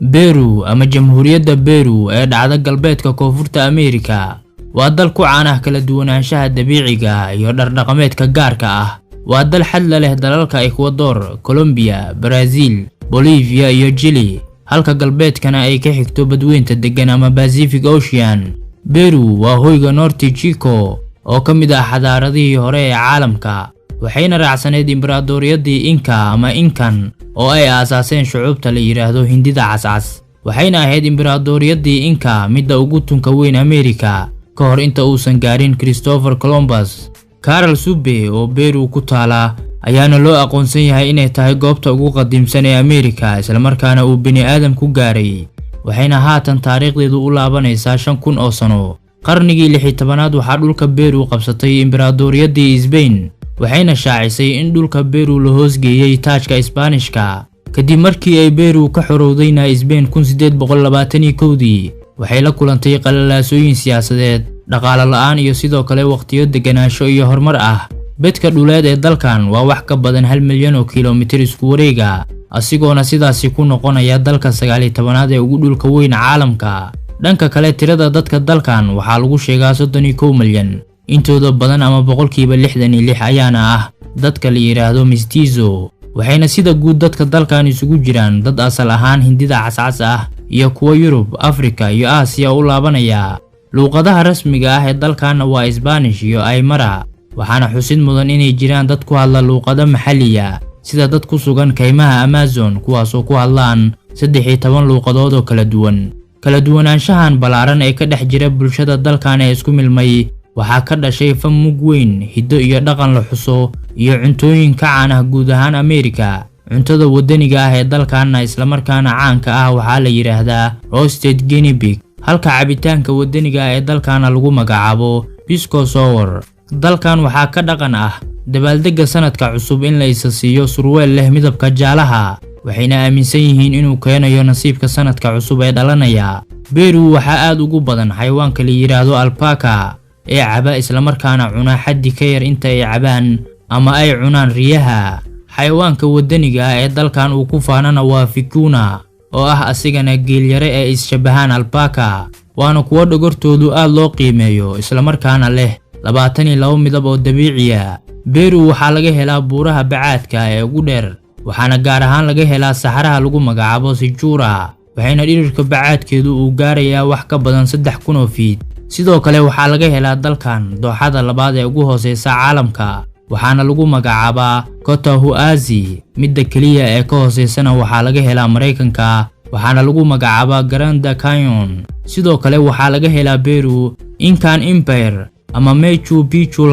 Peru ama Jamhuuriyadda Peru ee dhacda galbeedka Koonfurta Ameerika waa dal ku caan ah kala duwanaanshaha dabiiciga iyo dhaqameedka gaarka ah. waa dal xad la leh dalalka Ecuador, Colombia, Brazil, Bolivia iyo Chile, halka galbeedkana ay ka xigto badweynta degan ama Pacific Ocean. Peru waa hoyga Norte Chico oo ka mid ah xadaaradihii hore ee caalamka, waxayna raacsaneyd imbraadoriyadii Inca ama Incan oo ay aasaaseen shucuubta la yiraahdo Hindida Cascas. waxayna ahayd imbraadoriyadii Inca midda ugu tunka weyn Ameerika ka hor inta uusan gaarin Christopher Columbus. Carol Sube oo Peru ku taala ayaana loo aqoonsan yahay inay tahay goobta ugu qadiimsan ee Ameerika isla markaana uu bini aadam ku gaaray, waxayna haatan taariikhdeedu u laabanaysaa 5,000 oo sano. qarnigii 16aad waxaa dhulka Peru qabsatay imbraadoriyadii Spain, waxayna shaacisay in dhulka Peru la hoosgeeyay taajka Isbaanishka. kadib markii ay Peru ka xorowdayna Spain 1821, waxay la kulantay qalalaasooyin siyaasadeed, dhaqaale la'aan iyo sidoo kale waqtiyo deganaansho iyo horumar ah. bedka dhuleed ee dalkan waa wax ka badan 1 milyan oo kiiloomitir isku wareega, asigoona sidaasi ku noqonaya dalka 19aad ee ugu dhulka weyn caalamka. dhanka kale tirada dadka dalkan waxaa lagu sheegaa 31 milyan, intooda badan ama boqolkiiba 66 ayaana ah dadka la yiraahdo mestizo, waxayna sida guud dadka dalkan isugu jiraan dad asal ahaan Hindida Cascas ah iyo kuwa Yurub, Afrika iyo Aasiya u laabanaya. luuqadaha rasmiga ah ee dalkan waa Spanish iyo Aymara, waxaana xusid mudan inay jiraan dad ku hadla luuqado maxalliya sida dad ku sugan kaymaha Amazon kuwaas oo ku hadlaan 13 luuqadood oo kala duwan. kala duwanaanshahan balaaran ee ka dhex jira bulshada dalkan ee isku milmay waxaa ka dhashay fan mug weyn, hiddo iyo dhaqan la xuso iyo cuntooyin ka caan ah guud ahaan Ameerika. cuntada wadaniga ah ee dalkaana isla markaana caanka ah waxaa la yiraahdaa roasted guinea pig, halka cabitaanka wadaniga ah ee dalkaana lagu magacaabo pisco sour. dalkan waxaa ka dhaqan ah dabaaldega sanadka cusub in la isa siiyo surweel leh midabka jaalaha, waxayna aaminsan yihiin inuu keenayo nasiibka sanadka cusub ee dhalanaya. Peru waxaa aad ugu badan xayawaanka la yiraahdo alpaca ee caba isla markaana cuna xaddi ka yar inta ay cabaan ama ay cunaan riyaha. xayawaanka wadaniga ah ee dalkan uu ku faanana waa vicuna oo ah asigana geelyare ee is-shabahaan alpaca, waana kuwa dhogortoodu aad loo qiimeeyo isla markaana leh 22 midab oo dabiici ah. Peru waxaa laga helaa buuraha bacaadka ee ugu dheer, waxaana gaar ahaan laga helaa saxaraha lagu magacaabo Sijura, waxayna dhirirka bacaadkeedu uu gaarayaa wax ka badan 3,000 oo fiit. sidoo kale waxaa laga helaa dalkan dooxada labaad ee ugu hooseysa caalamka, waxaana lagu magacaabaa Cotahuasi. midda kaliya ee ka hooseysana waxaa laga helaa Mareykanka, waxaana lagu magacaabaa Grand Canyon. sidoo kale waxaa laga helaa Peru Incan Empire ama Machu Picchu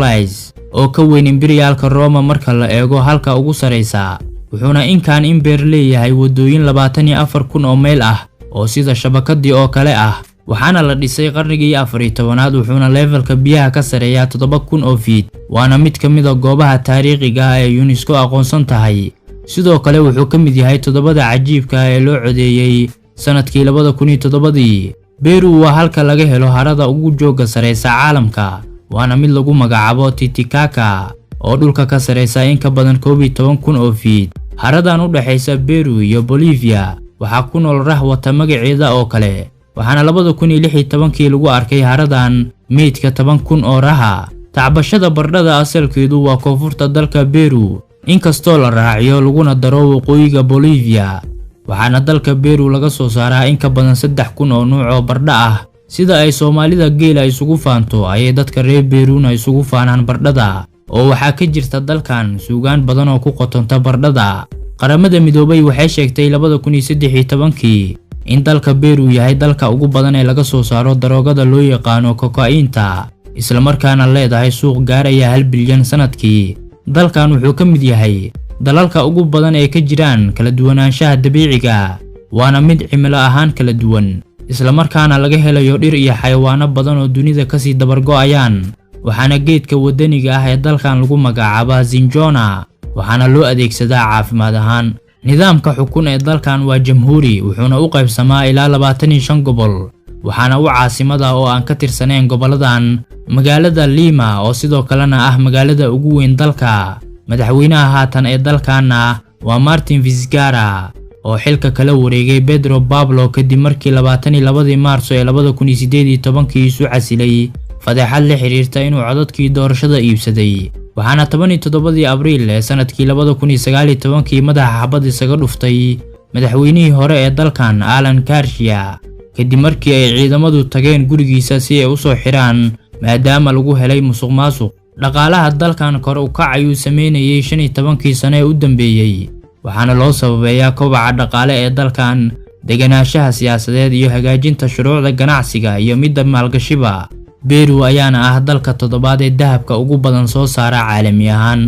oo ka weyn Imperialka Roma marka la eego halka ugu sareysa, wuxuuna Incan Empire leeyahay wadooyin 24,000 oo mayl ah oo sida shabakadii oo kale ah, waxaana la dhisay qarnigii 14aad, wuxuuna levelka biyaha ka sareeyaa 7,000 oo fiit, waana mid ka mid ah goobaha taariikhiga ah ee UNESCO aqoonsan tahay. sidoo kale wuxuu ka mid yahay 7 cajiibka ah ee loo codeeyay sanadkii 2007. Peru waa halka laga helo harada ugu jooga sareysa caalamka, waana mid lagu magacaabo Titicaca oo dhulka ka sareysa in ka badan 11,000 oo fiit. haradan u dhaxaysa Peru iyo Bolivia waxaa ku nool rah wata magaceeda oo kale, waxaana 2016 lagu arkay haradan meydka 10,000 oo raha. tacbashada bardhada asalkeedu waa koonfurta dalka Peru, inkastoo la raaciyo laguna daro waqooyiga Bolivia, waxaana dalka Peru laga soo saaraa in ka badan 3,000 oo nooc oo bardha ah. sida ay Soomaalida geela isugu faanto ayay dadka reer Peruna isugu faanaan bardhada, oo waxaa ka jirta dalkan suugaan badan oo ku qotonta bardhada. qaramada midoobay waxay sheegtay 2013 in dalka Peru yahay dalka ugu badan ee laga soo saaro daroogada loo yaqaano cocaine-ta, isla markaana leedahay suuq gaaraya 1 bilyan sanadkii. dalkan wuxuu ka mid yahay dalalka ugu badan ee ka jiraan kala duwanaanshaha dabiiciga, waana mid cimilo ahaan kala duwan, isla markaana laga helayo dhir iyo xayawaano badan oo dunida ka sii dabar go'ayaan. waxaana geedka wadaniga ah ee dalkan lagu magacaabaa Zinjona, waxaana loo adeegsadaa caafimaad ahaan. nidaamka xukun ee dalkan waa jamhuuri, wuxuuna u qaybsamaa ilaa 25 gobol, waxaana u caasimada oo aan ka tirsaneyn goboladan magaalada Lima oo sidoo kalena ah magaalada ugu weyn dalka. madaxweynaha haatan ee dalkaana waa Martin Vizcarra oo xilka kala wareegay Pedro Pablo kadib markii 22 Maarso ee 2018 isu casilay fadeexad la xiriirta inuu codadkii doorashada iibsaday. waxaana 17 Abriil ee sanadkii 2019 madaxa xabad isaga dhuftay madaxweynihii hore ee dalkan Alan Garcia kadib markii ay ciidamadu tageen gurigiisa si ay u soo xiraan maadaama lagu helay musuqmaasuq. dhaqaalaha dalkan kor u kac ayuu sameynayay 15 sano ee u dambeeyay, waxaana loo sababeeyaa kobaca dhaqaale ee dalkan, deganaanshaha siyaasadeed iyo hagaajinta shuruucda ganacsiga iyo midda maalgashiba. Peru ayaana ah dalka toddobaad ee dahabka ugu badan soo saara caalami ahaan.